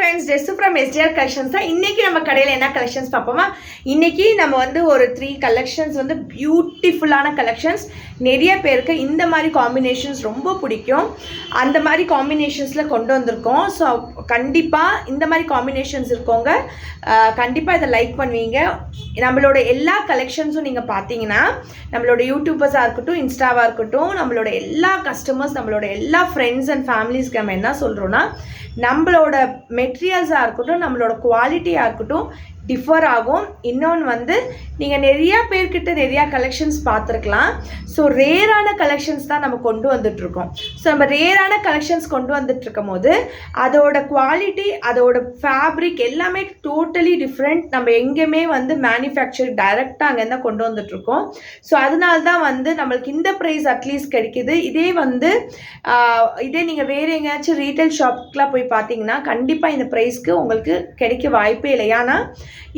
friends, Desu from SDR Collections. இன்னைக்கு நம்ம கடையில என்ன கலெக்ஷன்ஸ் பாப்போமா? இன்னைக்கு நம்ம வந்து ஒரு 3 கலெக்ஷன்ஸ் வந்து பியூட்டிஃபுல்லான கலெக்ஷன்ஸ். நிறைய பேருக்கு இந்த மாதிரி காம்பினேஷன்ஸ் ரொம்ப பிடிக்கும். அந்த மாதிரி காம்பினேஷன்ஸ்ல கொண்டு வந்திருக்கோம். ஸோ கண்டிப்பா இந்த மாதிரி காம்பினேஷன்ஸ் இருக்கவங்க கண்டிப்பா இதை லைக் பண்ணுவீங்க. நம்மளோட எல்லா கலெக்ஷன்ஸும் நீங்க பார்த்தீங்கன்னா நம்மளோட யூடியூபர்ஸா இருக்கட்டும், இன்ஸ்டாவா இருக்கட்டும், நம்மளோட எல்லா கஸ்டமர்ஸ், நம்மளோட எல்லா ஃப்ரெண்ட்ஸ் அண்ட் ஃபேமிலிஸ்க்கு நம்ம என்ன சொல்றோம்னா, நம்மளோட மெட்டீரியல்ஸாக இருக்கட்டும், நம்மளோட குவாலிட்டியாக இருக்கட்டும் டிஃபர் ஆகும். இன்னொன்று வந்து நீங்கள் நிறையா பேர்கிட்ட நிறையா கலெக்ஷன்ஸ் பார்த்துருக்கலாம். ஸோ ரேரான கலெக்ஷன்ஸ் தான் நம்ம கொண்டு வந்துட்ருக்கோம். ஸோ நம்ம ரேரான கலெக்ஷன்ஸ் கொண்டு வந்துட்டுருக்கும் போது அதோட குவாலிட்டி, அதோட ஃபேப்ரிக் எல்லாமே டோட்டலி டிஃப்ரெண்ட். நம்ம எங்கேயுமே வந்து மேனுஃபேக்சர் டைரெக்டாக அங்கேருந்து கொண்டு வந்துட்ருக்கோம். ஸோ அதனால தான் வந்து நம்மளுக்கு இந்த ப்ரைஸ் அட்லீஸ்ட் கிடைக்கிது. இதே நீங்கள் வேறு எங்கேயாச்சும் ரீட்டைல் ஷாப்க்குலாம் போய் பார்த்தீங்கன்னா கண்டிப்பாக இந்த ப்ரைஸ்க்கு உங்களுக்கு கிடைக்க வாய்ப்பே இல்லை. ஏன்னா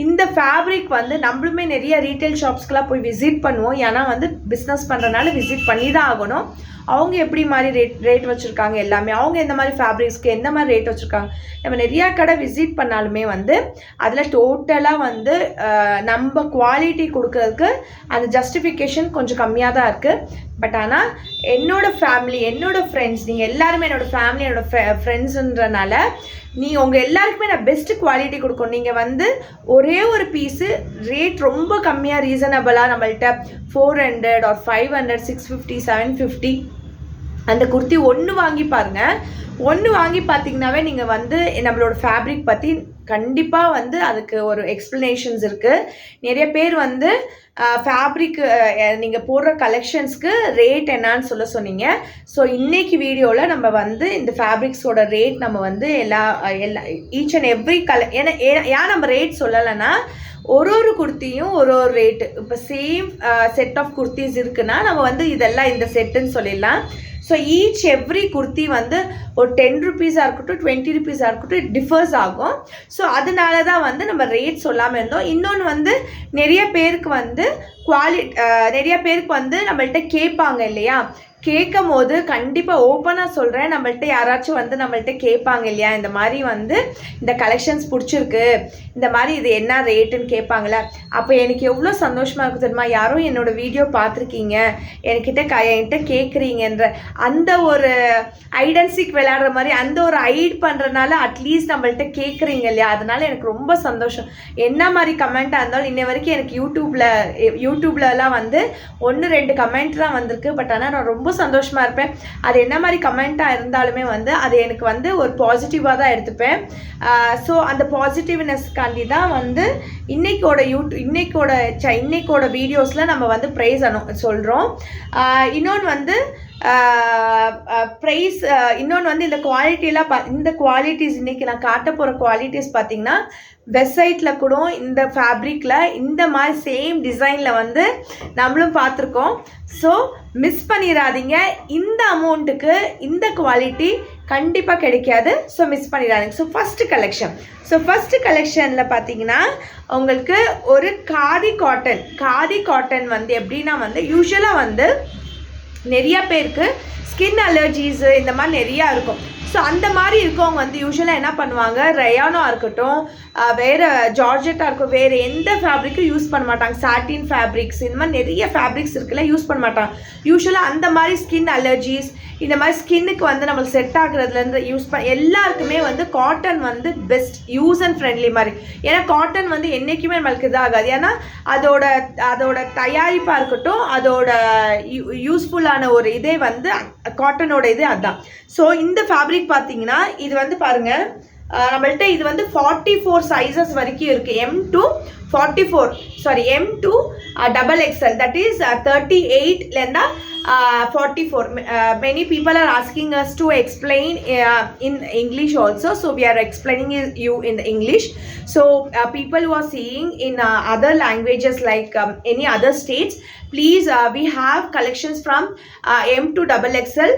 இந்த ஃபேப்ரிக் வந்து நம்மளுமே நிறைய ரீட்டைல் ஷாப்ஸ்க்கெலாம் போய் விசிட் பண்ணுவோம். ஏன்னா வந்து பிஸ்னஸ் பண்ணுறதுனால விசிட் பண்ணி தான் ஆகணும். அவங்க எப்படி மாதிரி ரேட் வச்சுருக்காங்க, எல்லாமே அவங்க எந்த மாதிரி ஃபேப்ரிக்ஸ்க்கு எந்த மாதிரி ரேட் வச்சுருக்காங்க, நம்ம நிறையா கடை விசிட் பண்ணாலுமே வந்து அதில் டோட்டலாக வந்து நம்ம குவாலிட்டி கொடுக்கறதுக்கு அந்த ஜஸ்டிஃபிகேஷன் கொஞ்சம் கம்மியாக தான் இருக்குது. பட் ஆனால் என்னோடய ஃபேமிலி, என்னோடய ஃப்ரெண்ட்ஸ், நீங்கள் எல்லாருமே என்னோடய ஃபேமிலி, என்னோடய ஃப்ரெண்ட்ஸுன்றனால உங்கள் எல்லாருக்குமே நான் பெஸ்ட்டு குவாலிட்டி கொடுக்கணும். நீங்கள் வந்து ஒரே ஒரு பீஸு ரேட் ரொம்ப கம்மியாக ரீசனபிளாக நம்மள்கிட்ட 400 or 500, 650, 750 அந்த குர்த்தி ஒன்று வாங்கி பாருங்கள். ஒன்று வாங்கி பார்த்தீங்கன்னாவே நீங்கள் வந்து நம்மளோட ஃபேப்ரிக் பற்றி கண்டிப்பாக வந்து அதுக்கு ஒரு எக்ஸ்ப்ளனேஷன்ஸ் இருக்குது. நிறைய பேர் வந்து ஃபேப்ரிக் நீங்கள் போடுற கலெக்ஷன்ஸ்க்கு ரேட் என்னான்னு சொன்னீங்க. ஸோ இன்றைக்கி வீடியோவில் நம்ம வந்து இந்த ஃபேப்ரிக்ஸோட ரேட் நம்ம வந்து எல்லா ஈச் அண்ட் எவ்ரி ஏன் நம்ம ரேட் சொல்லலைன்னா ஒரு குர்த்தியும் ஒரு ரேட்டு. இப்போ சேம் செட் ஆஃப் குர்த்திஸ் இருக்குன்னா நம்ம வந்து இதெல்லாம் இந்த செட்டுன்னு சொல்லிடலாம். ஸோ ஈச் எவ்ரி குர்த்தி வந்து ஒரு 10 ரூபீஸாக இருக்கட்டும், 20 ரூபீஸாக இருக்கட்டும் டிஃபர்ஸ் ஆகும். ஸோ அதனால தான் வந்து நம்ம ரேட் சொல்லாமல் இருந்தோம். இன்னொன்று வந்து நிறைய பேருக்கு வந்து நம்மள்கிட்ட கேட்பாங்க இல்லையா, கேட்கும் போது கண்டிப்பாக ஓப்பனாக சொல்கிறேன், நம்மள்கிட்ட யாராச்சும் வந்து நம்மள்கிட்ட கேட்பாங்க இல்லையா, இந்த மாதிரி வந்து இந்த கலெக்ஷன்ஸ் பிடிச்சிருக்கு, இந்த மாதிரி இது என்ன ரேட்டுன்னு கேட்பாங்களே, அப்போ எனக்கு எவ்வளோ சந்தோஷமாக இருக்குது தெரியுமா. யாரும் என்னோடய வீடியோ பார்த்துருக்கீங்க, என்கிட்ட கேட்குறீங்கன்ற அந்த ஒரு ஐடென்சிக் விளையாடுற மாதிரி அந்த ஒரு ஐட் பண்ணுறதுனால அட்லீஸ்ட் நம்மள்கிட்ட கேட்குறீங்க இல்லையா, அதனால எனக்கு ரொம்ப சந்தோஷம். என்ன மாதிரி கமெண்ட்டாக இருந்தாலும் இன்ன வரைக்கும் எனக்கு யூடியூப்லலாம் வந்து 1-2 கமெண்ட் தான் வந்திருக்கு. பட் ஆனால் நான் ரொம்ப சந்தோஷமாக இருப்பேன். அது என்ன மாதிரி கமெண்ட்டாக இருந்தாலுமே வந்து அது எனக்கு வந்து ஒரு பாசிட்டிவாக தான் எடுத்துப்பேன். ஸோ அந்த பாசிட்டிவ்னஸ்க்காண்டி தான் வந்து இன்னைக்கோட வீடியோஸில் நம்ம வந்து ப்ரைஸ் சொல்கிறோம். இன்னொன்று வந்து ப்ரைஸ், இன்னொன்று வந்து இந்த குவாலிட்டியெல்லாம் இந்த குவாலிட்டிஸ் இன்றைக்கி நான் காட்ட போகிற குவாலிட்டிஸ் பார்த்திங்கன்னா வெப்சைட்டில் கூட இந்த ஃபேப்ரிக்கில் இந்த மாதிரி சேம் டிசைனில் வந்து நம்மளும் பார்த்துருக்கோம். ஸோ மிஸ் பண்ணிடாதீங்க. இந்த அமௌண்ட்டுக்கு இந்த குவாலிட்டி கண்டிப்பாக கிடைக்காது. ஸோ மிஸ் பண்ணிடாதீங்க. ஸோ ஃபஸ்ட்டு கலெக்ஷனில் பார்த்தீங்கன்னா உங்களுக்கு ஒரு காதி காட்டன் வந்து எப்படின்னா வந்து யூஸ்வலாக வந்து நிறையா பேருக்கு ஸ்கின் அலர்ஜிஸு இந்த மாதிரி நிறையா இருக்கும். ஸோ அந்த மாதிரி இருக்கவங்க வந்து யூஸ்வலாக என்ன பண்ணுவாங்க, ரயானாக இருக்கட்டும், வேறு ஜார்ஜெட்டாக இருக்கும், வேறு எந்த ஃபேப்ரிக்கும் யூஸ் பண்ண மாட்டாங்க. சாட்டின் ஃபேப்ரிக்ஸ் இந்த மாதிரி நிறைய ஃபேப்ரிக்ஸ் இருக்குல்ல, யூஸ் பண்ண மாட்டாங்க. யூஸ்வலாக அந்த மாதிரி ஸ்கின் அலர்ஜிஸ், இந்த மாதிரி ஸ்கின்னுக்கு வந்து நம்மளுக்கு செட் ஆகுறதுலேருந்து எல்லாருக்குமே வந்து காட்டன் வந்து பெஸ்ட், யூஸ் அண்ட் ஃப்ரெண்ட்லி மாதிரி. ஏன்னா காட்டன் வந்து என்றைக்குமே நம்மளுக்கு இதாகாது. ஏன்னா அதோட தயாரிப்பாக இருக்கட்டும், அதோட யூஸ்ஃபுல்லான ஒரு இதே வந்து காட்டனோட இது அதுதான். ஸோ இந்த ஃபேப்ரிக் பார்த்தீங்கன்னா இது வந்து பாருங்கள், நம்மள்கிட்ட இது வந்து 44 சைஸஸ் வரைக்கும் இருக்குது. M to XXL, that is 38 44. Many people are asking us to explain in English also, so we are explaining you in the English. So people who are seeing in other languages like any other states, please we have collections from M to XXL.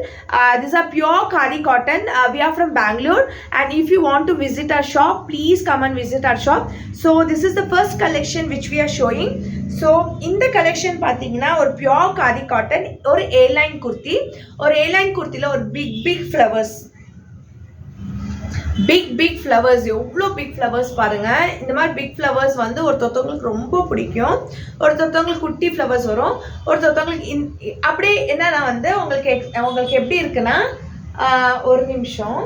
These are pure khadi cotton. We are from Bangalore, and if you want to visit our shop, please come and visit our shop. So this is the first collection which we are showing. So இந்த collection பார்த்தீங்கன்னா ஒரு pure khadi cotton, ஒரு airline குர்த்தியில் ஒரு big flowers, big flowers, எவ்வளோ big flowers பாருங்கள். இந்த மாதிரி big flowers வந்து ஒருத்தவங்களுக்கு ரொம்ப பிடிக்கும். ஒருத்தவங்களுக்கு குட்டி ஃப்ளவர்ஸ் வரும். ஒருத்தவங்களுக்கு அப்படியே என்னன்னா வந்து உங்களுக்கு எப்படி இருக்குன்னா, ஒரு நிமிஷம்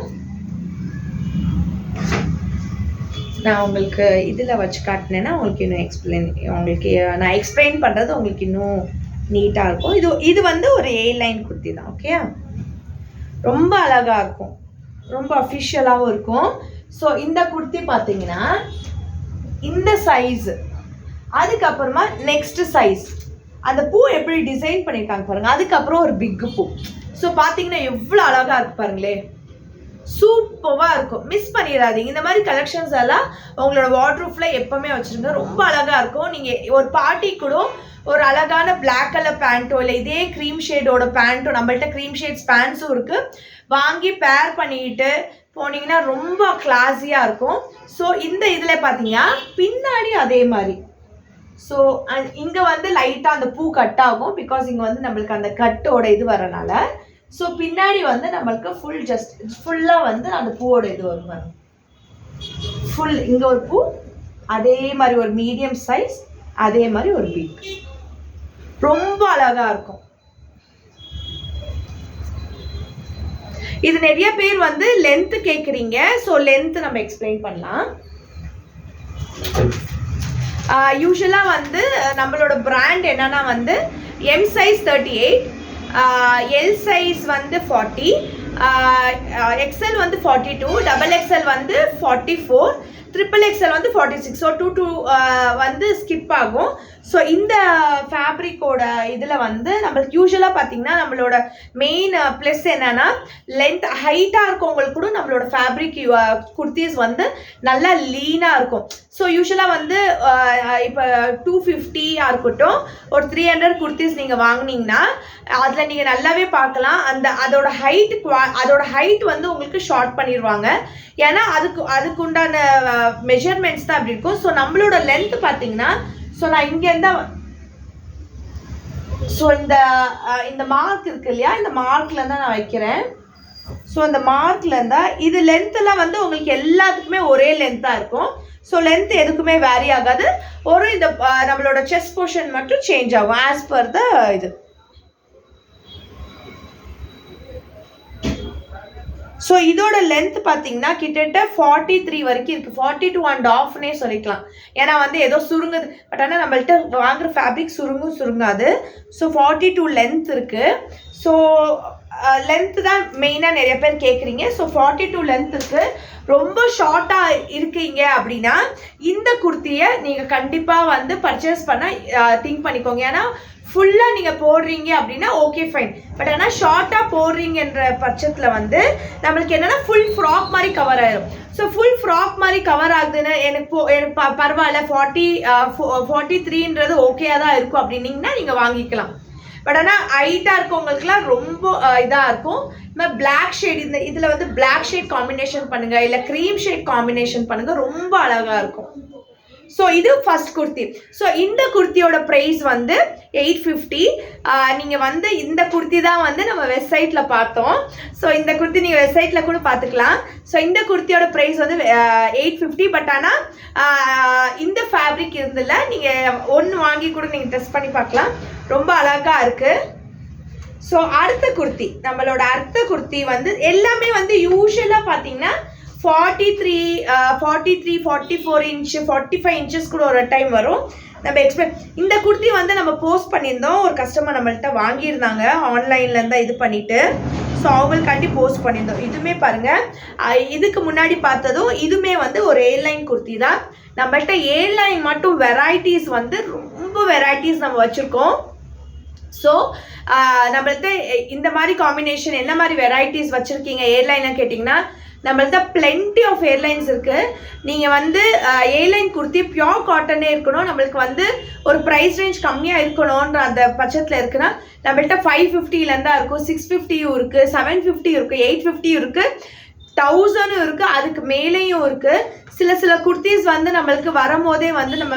நான் உங்களுக்கு இதில் வச்சு காட்டினேன்னா உங்களுக்கு இன்னும் நான் எக்ஸ்பிளைன் பண்ணுறது உங்களுக்கு இன்னும் நீட்டாக இருக்கும். இது வந்து ஒரு A-லைன் குர்த்தி தான். ஓகே, ரொம்ப அழகாக இருக்கும், ரொம்ப அஃபிஷியலாகவும் இருக்கும். ஸோ இந்த குர்த்தி பார்த்தீங்கன்னா இந்த சைஸு, அதுக்கப்புறமா நெக்ஸ்ட் சைஸ், அந்த பூ எப்படி டிசைன் பண்ணியிருக்காங்க பாருங்கள். அதுக்கப்புறம் ஒரு பிக்கு பூ. ஸோ பார்த்தீங்கன்னா எவ்வளோ அழகாக இருக்கு பாருங்களே, சூப்பராக இருக்கும். மிஸ் பண்ணிடாதீங்க. இந்த மாதிரி கலெக்ஷன்ஸ் எல்லாம் உங்களோட வார்ட்ரூஃபில் எப்போவுமே வச்சுருங்க. ரொம்ப அழகாக இருக்கும். நீங்கள் ஒரு பார்ட்டி கூட ஒரு அழகான பிளாக் கலர் பேண்ட்டோ இல்லை இதே க்ரீம் ஷேடோட பேண்ட்டோ, நம்மள்ட்ட க்ரீம் ஷேட்ஸ் பேண்ட்ஸும் இருக்குது, வாங்கி பேர் பண்ணிட்டு போனீங்கன்னா ரொம்ப கிளாஸியாக இருக்கும். ஸோ இந்த இதில் பார்த்தீங்கன்னா பின்னாடி அதே மாதிரி. ஸோ இங்கே வந்து லைட்டாக அந்த பூ கட் ஆகும், பிகாஸ் இங்கே வந்து நம்மளுக்கு அந்த கட்டோட இது வரனால. ஸோ பின்னாடி வந்து நம்மளுக்கு ஃபுல்லாக வந்து அந்த பூவோட இது வரும். ஃபுல் இங்கே ஒரு பூ, அதே மாதிரி ஒரு மீடியம் சைஸ், அதே மாதிரி ஒரு பிக், ரொம்ப அழகாக இருக்கும். இது நிறைய பேர் வந்து லென்த் கேட்குறீங்க. ஸோ லென்த் நம்ம எக்ஸ்பிளைன் பண்ணலாம். யூஸ்வலாக வந்து நம்மளோட பிராண்ட் என்னன்னா வந்து எம் சைஸ் 38, எல் சைஸ் வந்து 40, எக்ஸ்எல் வந்து 42, டபுள் எக்ஸ்எல் வந்து 44, ட்ரிபிள் எக்ஸ்எல் வந்து 46. ஸோ 2 வந்து ஸ்கிப் ஆகும். ஸோ இந்த ஃபேப்ரிக்கோட இதில் வந்து நம்மளுக்கு யூஸ்வலாக பார்த்தீங்கன்னா நம்மளோட மெயின் ப்ளஸ் என்னன்னா லென்த் ஹைட்டாக இருக்கவங்களுக்கு கூட நம்மளோட ஃபேப்ரிக் குர்த்திஸ் வந்து நல்லா லீனாக இருக்கும். ஸோ யூஸ்வலாக வந்து இப்போ 250 இருக்கட்டும், ஒரு 300 குர்த்திஸ் நீங்கள் வாங்கினீங்கன்னா அதில் நீங்கள் நல்லாவே பார்க்கலாம் அதோட ஹைட் வந்து உங்களுக்கு ஷார்ட் பண்ணிடுவாங்க. ஏன்னா அதுக்கு உண்டான மெஷர்மெண்ட்ஸ் தான் அப்படி இருக்கும். ஸோ நம்மளோட லென்த் பார்த்தீங்கன்னா, ஸோ நான் இங்கேருந்தா ஸோ இந்த மார்க் இருக்கு இல்லையா, இந்த மார்க்ல இருந்தா நான் வைக்கிறேன். ஸோ இந்த மார்க்ல இருந்தா இது லென்த்லாம் வந்து உங்களுக்கு எல்லாத்துக்குமே ஒரே லென்த்தாக இருக்கும். ஸோ லென்த் எதுக்குமே வேரி ஆகாது. இந்த நம்மளோட செஸ்ட் போர்ஷன் மட்டும் சேஞ்ச் ஆகும் ஆஸ் பர் த இது. ஸோ இதோட லென்த் பார்த்தீங்கன்னா கிட்டத்தட்ட 43 வரைக்கும் இருக்குது. 42.5னே சொல்லிக்கலாம். ஏன்னா வந்து ஏதோ சுருங்குது, பட் ஆனால் நம்மள்ட்ட வாங்குற ஃபேப்ரிக் சுருங்காது. ஸோ 42 லென்த் இருக்குது. ஸோ லென்த்து தான் மெயினாக நிறைய பேர் கேட்குறீங்க. ஸோ 42 லென்த் இருக்குது. ரொம்ப ஷார்ட்டாக இருக்கீங்க அப்படின்னா இந்த குர்த்தியை நீங்கள் கண்டிப்பாக வந்து பர்ச்சேஸ் பண்ண திங்க் பண்ணிக்கோங்க. ஏன்னா ஃபுல்லாக நீங்கள் போடுறீங்க அப்படின்னா ஓகே ஃபைன், பட் ஆனால் ஷார்ட்டாக போடுறீங்கன்ற பட்சத்தில் வந்து நம்மளுக்கு என்னென்னா ஃபுல் ஃப்ராக் மாதிரி கவர் ஆயிடும். ஸோ ஃபுல் ஃப்ராக் மாதிரி கவர் ஆகுதுன்னு எனக்கு பரவாயில்ல 43ன்றது ஓகேயாக தான் இருக்கும் அப்படின்னீங்கன்னா நீங்கள் வாங்கிக்கலாம். பட் ஆனால் ஹைட்டாக இருக்கவங்களுக்குலாம் ரொம்ப இதாக இருக்கும். இந்த பிளாக் ஷேட் இதில் வந்து பிளாக் ஷேட் காம்பினேஷன் பண்ணுங்கள், இல்லை க்ரீம் ஷேட் காம்பினேஷன் பண்ணுங்கள், ரொம்ப அழகாக இருக்கும். ஸோ இது ஃபர்ஸ்ட் குர்த்தி. ஸோ இந்த குர்த்தியோட ப்ரைஸ் வந்து 850. நீங்கள் வந்து இந்த குர்த்தி தான் வந்து நம்ம வெப்சைட்டில் பார்த்தோம். ஸோ இந்த குர்த்தி நீங்கள் வெப்சைட்டில் கூட பார்த்துக்கலாம். ஸோ இந்த குர்த்தியோட ப்ரைஸ் வந்து 850. பட் ஆனால் இந்த ஃபேப்ரிக் இருந்தில்ல, நீங்கள் ஒன்று வாங்கி கூட நீங்கள் டெஸ்ட் பண்ணி பார்க்கலாம், ரொம்ப அழகாக இருக்குது. ஸோ நம்மளோட அடுத்த குர்த்தி வந்து எல்லாமே வந்து யூஸ்வலாக பார்த்தீங்கன்னா 43, 44 இன்ச்சு, 45 இன்ச்சஸ் கூட ஒரு டைம் வரும். நம்ம இந்த குர்த்தி வந்து நம்ம போஸ்ட் பண்ணியிருந்தோம். ஒரு கஸ்டமர் நம்மள்கிட்ட வாங்கியிருந்தாங்க, ஆன்லைனில் இருந்தால் இது பண்ணிவிட்டு. ஸோ அவங்களுக்காண்டி போஸ்ட் பண்ணியிருந்தோம். இதுவுமே பாருங்கள், இதுக்கு முன்னாடி பார்த்ததும் இதுவுமே வந்து ஒரு A-லைன் குர்த்தி தான். நம்மள்கிட்ட A-லைன் மட்டும் வெரைட்டிஸ் வந்து ரொம்ப வெரைட்டிஸ் நம்ம வச்சுருக்கோம். ஸோ நம்மள்கிட்ட இந்த மாதிரி காம்பினேஷன் என்ன மாதிரி வெரைட்டிஸ் வச்சுருக்கீங்க A-லைன்னு கேட்டிங்கன்னா, நம்மள்ட்ட பிளென்டி ஆஃப் ஏர்லைன்ஸ் இருக்குது. நீங்கள் வந்து A-லைன் குர்த்தி பியோர் காட்டனே இருக்கணும், நம்மளுக்கு வந்து ஒரு ப்ரைஸ் ரேஞ்ச் கம்மியாக இருக்கணுன்ற அந்த பட்சத்தில் இருக்குன்னா நம்மள்ட்ட 550 இருக்கும், 650 இருக்குது, 750 இருக்குது, 850 இருக்குது, 1000 இருக்குது, அதுக்கு மேலேயும் இருக்குது, சில குர்த்திஸ் வந்து நம்மளுக்கு வரும்போதே வந்து நம்ம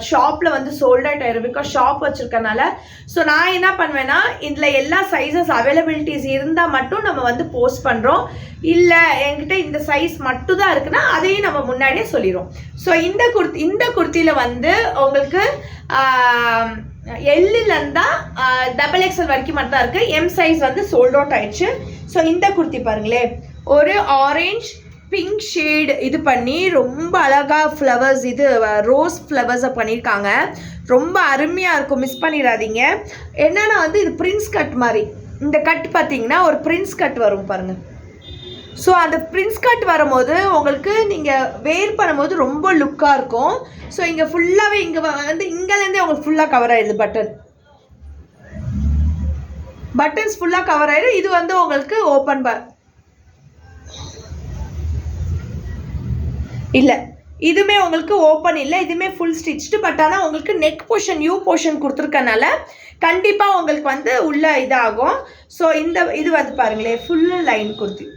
ஷாப்பில் வந்து சோல்ட் அவுட் ஆயிடும், பிகாஸ் ஷாப் வச்சுருக்கனால. ஸோ நான் என்ன பண்ணுவேன்னா, இதில் எல்லா சைஸஸ் அவைலபிலிட்டிஸ் இருந்தால் மட்டும் நம்ம வந்து போஸ்ட் பண்ணுறோம். இல்லை என்கிட்ட இந்த சைஸ் மட்டும் தான் இருக்குன்னா அதையும் நம்ம முன்னாடியே சொல்லிடுவோம். ஸோ இந்த குர்த்தியில் வந்து உங்களுக்கு எல்லுலேருந்தா XXL வரைக்கும் மட்டும் தான் இருக்குது. எம் சைஸ் வந்து சோல்ட் அவுட் ஆயிடுச்சு. ஸோ இந்த குர்த்தி பாருங்களேன், ஒரு ஆரஞ்ச் பிங்க் ஷேடு இது பண்ணி ரொம்ப அழகாக ஃப்ளவர்ஸ், இது ரோஸ் ஃப்ளவர்ஸை பண்ணியிருக்காங்க. ரொம்ப அருமையாக இருக்கும், மிஸ் பண்ணிடாதீங்க. என்னென்னா வந்து இது பிரின்ஸ் கட் மாதிரி, இந்த கட் பார்த்தீங்கன்னா ஒரு பிரின்ஸ் கட் வரும் பாருங்கள். ஸோ அந்த பிரின்ஸ் கட் வரும்போது உங்களுக்கு நீங்கள் வேர் பண்ணும்போது ரொம்ப லுக்காக இருக்கும். ஸோ இங்கே ஃபுல்லாகவே இங்கே வந்து இங்கேருந்தே உங்களுக்கு ஃபுல்லாக கவர் ஆகிடுது, பட்டன்ஸ் ஃபுல்லாக கவர் ஆகிடும். இது வந்து உங்களுக்கு ஓப்பன் இல்லை, இதுவுமே உங்களுக்கு ஓப்பன் இல்லை, இதுவுமே ஃபுல் ஸ்டிச்டு. பட் ஆனால் உங்களுக்கு நெக் போர்ஷன் யூ போர்ஷன் கொடுத்துருக்கனால கண்டிப்பாக உங்களுக்கு வந்து உள்ள இதாகும். ஸோ இது வந்து பாருங்களேன், ஃபுல்லு லைன் குர்த்தி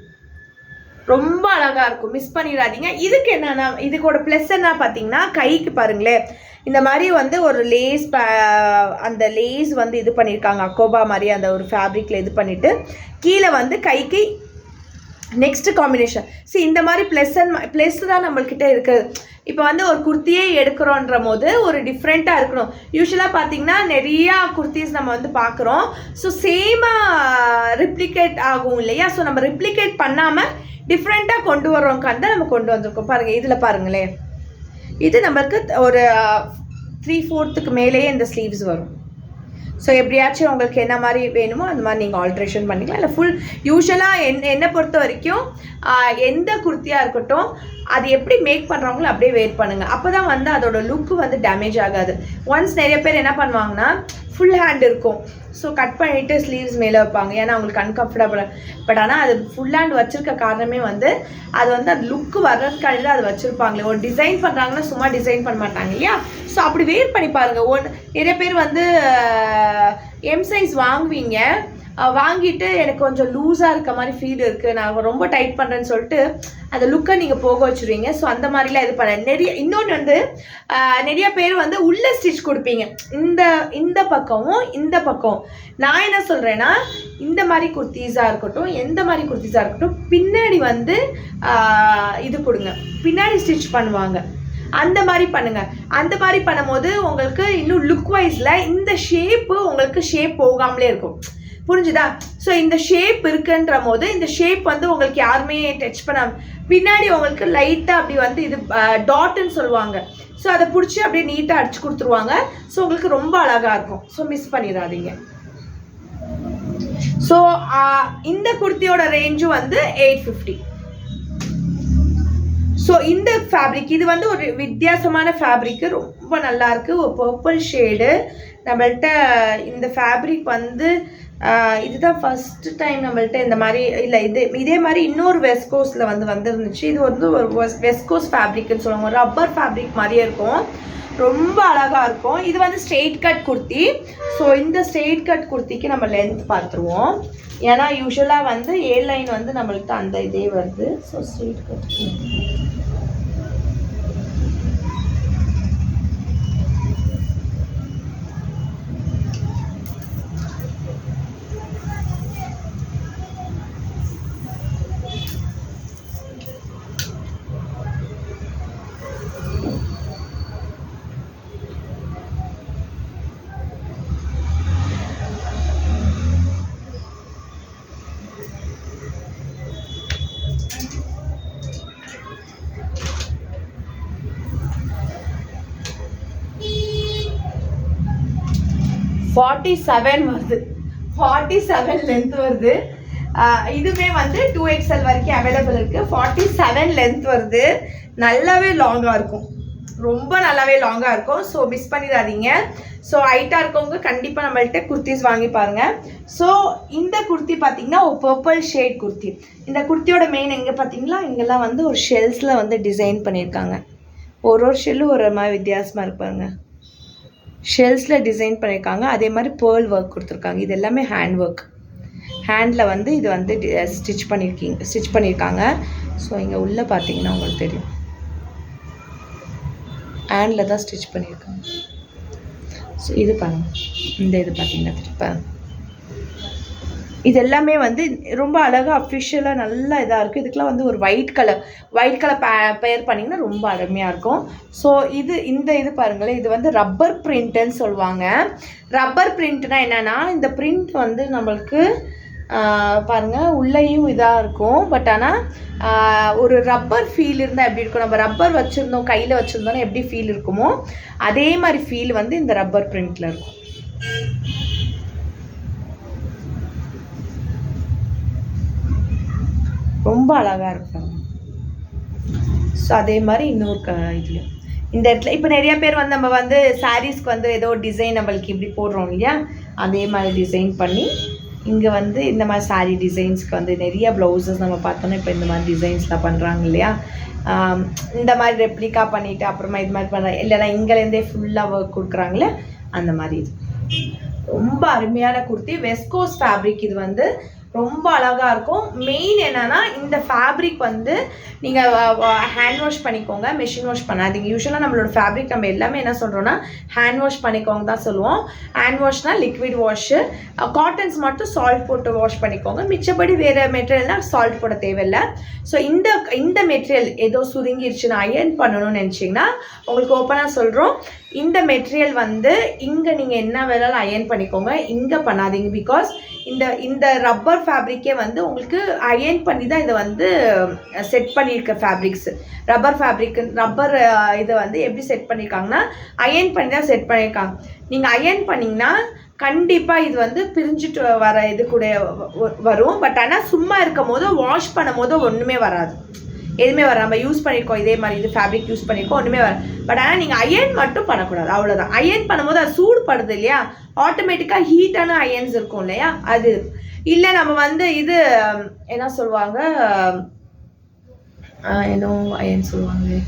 ரொம்ப அழகாக இருக்கும், மிஸ் பண்ணிடாதீங்க. இதுக்கு என்னன்னா, இதுக்கோட ப்ளஸ் என்ன பார்த்தீங்கன்னா, கைக்கு பாருங்களேன் இந்த மாதிரி வந்து ஒரு லேஸ், அந்த லேஸ் வந்து இது பண்ணியிருக்காங்க, அக்கோபா மாதிரி அந்த ஒரு ஃபேப்ரிக்கில் இது பண்ணிவிட்டு கீழே வந்து கைக்கு நெக்ஸ்ட் காம்பினேஷன். இந்த மாதிரி ப்ளஸ் தான் நம்மள்கிட்ட இருக்குது. இப்போ வந்து ஒரு குர்த்தியே எடுக்கிறோன்ற போது ஒரு டிஃப்ரெண்ட்டாக இருக்கணும். யூஸ்வலாக பார்த்தீங்கன்னா நிறையா குர்த்திஸ் நம்ம வந்து பார்க்குறோம். ஸோ சேமாக ரிப்ளிகேட் ஆகும் இல்லையா? ஸோ நம்ம ரிப்ளிகேட் பண்ணாமல் டிஃப்ரெண்ட்டாக கொண்டு வரோங்கான் தான் நம்ம கொண்டு வந்திருக்கோம். பாருங்கள், இதில் பாருங்களேன், இது நம்மளுக்கு ஒரு 3/4 மேலேயே இந்த ஸ்லீவ்ஸ் வரும். ஸோ எப்படியாச்சும் உங்களுக்கு என்ன மாதிரி வேணுமோ அந்த மாதிரி நீங்கள் ஆல்ட்ரேஷன் பண்ணிக்கலாம். இல்லை ஃபுல் யூஸ்வலாக என்னை பொறுத்த வரைக்கும் எந்த குர்த்தியாக இருக்கட்டும் அது எப்படி மேக் பண்ணுறாங்களோ அப்படியே வெயிட் பண்ணுங்கள். அப்போ தான் வந்து அதோட லுக்கு வந்து டேமேஜ் ஆகாது. ஒன்ஸ் நிறைய பேர் என்ன பண்ணுவாங்கன்னா ஃபுல் ஹேண்ட் இருக்கும், ஸோ கட் பண்ணிவிட்டு ஸ்லீவ்ஸ் மேலே வைப்பாங்க, ஏன்னா அவங்களுக்கு அன்கம்ஃபர்டபுள். பட் ஆனால் அது ஃபுல் ஹேண்ட் வச்சுருக்க காரணமே வந்து அது வந்து அது லுக்கு வர்றதுக்காக தான் அது வச்சுருப்பாங்களே. ஒரு டிசைன் பண்ணுறாங்கன்னா சும்மா டிசைன் பண்ண மாட்டாங்க இல்லையா? ஸோ அப்படி வெயிட் பண்ணி பாருங்கள். நிறைய பேர் வந்து எம் சைஸ் வாங்குவீங்க, வாங்கிட்டு எனக்கு கொஞ்சம் லூஸாக இருக்க மாதிரி ஃபீல் இருக்குது, நான் ரொம்ப டைட் பண்ணுறேன்னு சொல்லிட்டு அந்த லுக்கை நீங்கள் போக வச்சுருவீங்க. ஸோ அந்த மாதிரிலாம் இது பண்ண இன்னொன்று வந்து நிறைய பேர் வந்து உள்ள ஸ்டிச் கொடுப்பீங்க, இந்த பக்கமும் இந்த பக்கம். நான் என்ன சொல்கிறேன்னா, இந்த மாதிரி குர்த்தீஸாக இருக்கட்டும், எந்த மாதிரி குர்த்தீஸாக இருக்கட்டும், பின்னாடி வந்து இது கொடுங்க, பின்னாடி ஸ்டிச் பண்ணுவாங்க, அந்த மாதிரி பண்ணுங்க. அந்த மாதிரி பண்ணும்போது உங்களுக்கு இன்னும் லுக் வைஸில் இந்த ஷேப்பு உங்களுக்கு ஷேப் போகாமலே இருக்கும், புரிஞ்சுதா? ஸோ இந்த ஷேப் இருக்குன்ற போது இந்த ஷேப் வந்து உங்களுக்கு யாருமே டச் பண்ணாம பின்னாடி உங்களுக்கு லைட்டாக அப்படி வந்து இது டாட்டுன்னு சொல்லுவாங்க. ஸோ அதை பிடிச்சி அப்படியே நீட்டாக அடிச்சு கொடுத்துருவாங்க. ஸோ உங்களுக்கு ரொம்ப அழகாக இருக்கும். ஸோ மிஸ் பண்ணிடாதீங்க. ஸோ இந்த குர்த்தியோட ரேஞ்சும் வந்து 850. ஸோ இந்த ஃபேப்ரிக் இது வந்து ஒரு வித்தியாசமான ஃபேப்ரிக்கு, ரொம்ப நல்லாயிருக்கு. ஒரு பர்பிள் ஷேடு நம்மள்கிட்ட இந்த ஃபேப்ரிக் வந்து இதுதான் ஃபஸ்ட்டு டைம் நம்மள்கிட்ட இந்த மாதிரி இல்லை. இதே மாதிரி இன்னொரு வெஸ்கோஸில் வந்துருந்துச்சு. இது வந்து ஒரு வெஸ்கோஸ் ஃபேப்ரிக்னு சொல்லுவாங்க, ஒரு ரப்பர் ஃபேப்ரிக் மாதிரியே இருக்கும், ரொம்ப அழகாக இருக்கும். இது வந்து ஸ்ட்ரெயிட் கட் குர்த்தி. ஸோ இந்த ஸ்ட்ரெயிட் கட் குர்த்திக்கு நம்ம லென்த் பார்த்துருவோம், ஏன்னா யூஸ்வலாக வந்து ஏ லைன் வந்து நம்மள்கிட்ட அந்த இதே வருது. ஸோ ஸ்ட்ரெயிட் கட் 47 வருது, 47 லென்த் வருது. இதுவே வந்து 2XL வரைக்கும் அவைலபிள் இருக்குது. 47 லென்த் வருது, நல்லாவே லாங்காக இருக்கும், ரொம்ப நல்லாவே லாங்காக இருக்கும். ஸோ மிஸ் பண்ணிடாதீங்க. ஸோ ஹைட்டாக இருக்கவங்க கண்டிப்பாக நம்மள்கிட்ட குர்த்திஸ் வாங்கி பாருங்கள். ஸோ இந்த குர்த்தி பார்த்தீங்கன்னா ஒரு பர்பிள் ஷேட் குர்த்தி. இந்த குர்த்தியோட மெயின் எங்கே பார்த்தீங்களா, இங்கெல்லாம் வந்து ஒரு ஷெல்ஸில் வந்து டிசைன் பண்ணியிருக்காங்க. ஒரு ஷெல்லும் ஒரு மாதிரி வித்தியாசமாக இருப்பாங்க, ஷெல்ஸில் டிசைன் பண்ணியிருக்காங்க. அதே மாதிரி பேர்ல் ஒர்க் கொடுத்துருக்காங்க. இது எல்லாமே ஹேண்ட் ஒர்க், ஹேண்டில் வந்து இது வந்து ஸ்டிச் பண்ணியிருக்காங்க. ஸோ இங்கே உள்ளே பார்த்தீங்கன்னா உங்களுக்கு தெரியும், ஹேண்டில் தான் ஸ்டிச் பண்ணியிருக்காங்க. ஸோ இது பாருங்கள், இந்த இது பார்த்தீங்கன்னா திருப்ப இது எல்லாமே வந்து ரொம்ப அழகாக அஃபிஷியலாக நல்லா இதாக இருக்குது. இதுக்கெலாம் வந்து ஒரு ஒயிட் கலர் பேர் பண்ணிங்கன்னா ரொம்ப அருமையாக இருக்கும். ஸோ இந்த இது பாருங்களேன், இது வந்து ரப்பர் பிரிண்ட்டுன்னு சொல்லுவாங்க. ரப்பர் பிரிண்ட்னா என்னென்னா, இந்த பிரிண்ட் வந்து நம்மளுக்கு பாருங்கள் உள்ளேயும் இதாக இருக்கும். பட் ஆனால் ஒரு ரப்பர் ஃபீல் இருந்தால் எப்படி இருக்கும், நம்ம ரப்பர் வச்சுருந்தோம் கையில் வச்சுருந்தோன்னா எப்படி ஃபீல் இருக்குமோ அதே மாதிரி ஃபீல் வந்து இந்த ரப்பர் பிரிண்டில் இருக்கும். ரொம்ப அழகாக இருக்கும். ஸோ அதே மாதிரி இன்னொரு இதுலையும் இந்த இடத்துல இப்போ நிறைய பேர் வந்து நம்ம வந்து சாரீஸ்க்கு வந்து ஏதோ டிசைன் நம்மளுக்கு இப்படி போடுறோம் இல்லையா, அதே மாதிரி டிசைன் பண்ணி இங்கே வந்து இந்த மாதிரி சாரீ டிசைன்ஸ்க்கு வந்து நிறைய ப்ளவுசஸ் நம்ம பார்த்தோன்னா இப்போ இந்த மாதிரி டிசைன்ஸ்லாம் பண்ணுறாங்க இல்லையா. இந்த மாதிரி ரெப்ளிகா பண்ணிவிட்டு அப்புறமா இது மாதிரி பண்ணுறாங்க, இல்லைனா இங்கேருந்தே ஃபுல்லாக ஒர்க் கொடுக்குறாங்களே அந்த மாதிரி. இது ரொம்ப அருமையான குர்த்தி, வெஸ்கோஸ் ஃபேப்ரிக். இது வந்து ரொம்ப அழகாக இருக்கும். மெயின் என்னென்னா இந்த ஃபேப்ரிக் வந்து நீங்கள் ஹேண்ட் வாஷ் பண்ணிக்கோங்க, மிஷின் வாஷ் பண்ணாதீங்க. யூஸ்வலாக நம்மளோட ஃபேப்ரிக் நம்ம எல்லாமே என்ன சொல்கிறோன்னா ஹேண்ட் வாஷ் பண்ணிக்கோங்க தான் சொல்லுவோம். ஹேண்ட் வாஷ்னால் லிக்விட் வாஷு, காட்டன்ஸ் மட்டும் சால்ட் போட்டு வாஷ் பண்ணிக்கோங்க. மிச்சப்படி வேறு மெட்டீரியல்னால் சால்ட் போட தேவையில்லை. ஸோ இந்த மெட்டீரியல் ஏதோ சுருங்கிருச்சுன்னு அயர்ன் பண்ணணும்னு நினச்சிங்கன்னா உங்களுக்கு ஓப்பனாக சொல்கிறோம், இந்த மெட்டீரியல் வந்து இங்கே நீங்கள் என்ன வேணாலும் அயர்ன் பண்ணிக்கோங்க, இங்கே பண்ணாதீங்க. பிகாஸ் இந்த ரப்பர் ஃபேப்ரிக்கே வந்து உங்களுக்கு அயர்ன் பண்ணி தான் இதை வந்து செட் பண்ணியிருக்க ஃபேப்ரிக்ஸ். ரப்பர் இதை வந்து எப்படி செட் பண்ணியிருக்காங்கன்னா அயர்ன் பண்ணி தான் செட் பண்ணியிருக்காங்க. நீங்கள் அயர்ன் பண்ணிங்கன்னா கண்டிப்பாக இது வந்து பிரிஞ்சுட்டு வர இது கூட வரும். பட் ஆனால் சும்மா இருக்கும் போது வாஷ் பண்ணும் போது ஒன்றுமே வராது, எதுவுமே வர. நம்ம யூஸ் பண்ணியிருக்கோம் இதே மாதிரி இது ஃபேப்ரிக் யூஸ் பண்ணியிருக்கோம், ஒன்றுமே வர. பட் ஆனால் நீங்கள் அயர்ன் மட்டும் பண்ணக்கூடாது, அவ்வளோதான். அயர்ன் பண்ணும்போது அது சூடு படுது இல்லையா, ஆட்டோமேட்டிக்காக ஹீட்டான அயர்ன்ஸ் இருக்கும் இல்லையா, அது இல்லை. நம்ம வந்து இது என்ன சொல்லுவாங்க, என்ன அயர்ன் சொல்லுவாங்க,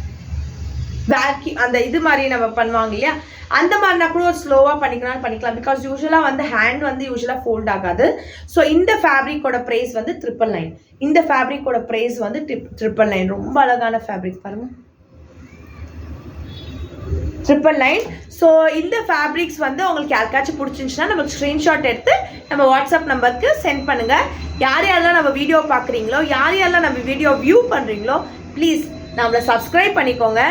வேக்யூம், அந்த இது மாதிரி நம்ம பண்ணுவாங்க இல்லையா, அந்த மாதிரினா கூட ஒரு ஸ்லோவாக பண்ணிக்கலாம். பிகாஸ் யூஸ்வலாக வந்து ஹேண்ட் வந்து யூஸ்வலாக ஃபோல்ட் ஆகாது. ஸோ இந்த ஃபேப்ரிக்கோட ப்ரைஸ் வந்து 999. இந்த ஃபேப்ரிக்கோட ப்ரைஸ் வந்து 999. ரொம்ப அழகான ஃபேப்ரிக் பாருங்கள், 999. ஸோ இந்த ஃபேப்ரிக்ஸ் வந்து உங்களுக்கு யாருக்காச்சும் பிடிச்சிருந்துச்சுன்னா நமக்கு ஸ்க்ரீன்ஷாட் எடுத்து நம்ம வாட்ஸ்அப் நம்பருக்கு சென்ட் பண்ணுங்கள். யாரெல்லாம் நம்ம வீடியோ பார்க்குறீங்களோ, யாரெல்லாம் நம்ம வீடியோ வியூ பண்ணுறீங்களோ, ப்ளீஸ் நம்மளை சப்ஸ்கிரைப் பண்ணிக்கோங்க.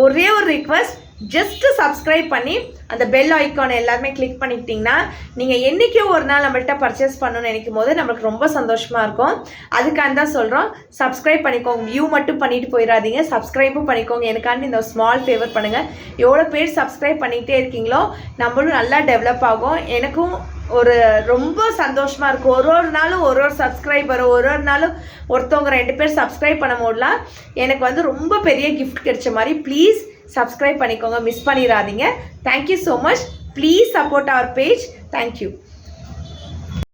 ஒரே ஒரு ரிக்வெஸ்ட், ஜஸ்ட்டு சப்ஸ்கிரைப் பண்ணி அந்த பெல் ஐக்கானை எல்லாருமே கிளிக் பண்ணிக்கிட்டிங்கன்னா நீங்கள் என்றைக்கோ ஒரு நாள் நம்மள்கிட்ட பர்ச்சேஸ் பண்ணணும்னு நினைக்கும் போது நம்மளுக்கு ரொம்ப சந்தோஷமாக இருக்கும். அதுக்காக தான் சொல்கிறோம், சப்ஸ்கிரைப் பண்ணிக்கோங்க. வியூ மட்டும் பண்ணிட்டு போயிடாதீங்க, சப்ஸ்கிரைபும் பண்ணிக்கோங்க. எனக்காண்டி இந்த ஸ்மால் ஃபேவர் பண்ணுங்கள். எவ்வளோ பேர் சப்ஸ்கிரைப் பண்ணிகிட்டே இருக்கீங்களோ நம்மளும் நல்லா டெவலப் ஆகும். எனக்கும் ஒரு ரொம்ப சந்தோஷமாக இருக்கும். ஒரு நாளும் ஒரு சப்ஸ்கிரைபர், ஒரு நாளும் ஒருத்தவங்க 2 பேர் சப்ஸ்கிரைப் பண்ண போடலாம். எனக்கு வந்து ரொம்ப பெரிய கிஃப்ட் கிடைச்ச மாதிரி. ப்ளீஸ் சப்ஸ்கிரைப் பண்ணிக்கோங்க, மிஸ் பண்ணிடாதீங்க. Thank you so much. Please support our page. Thank you.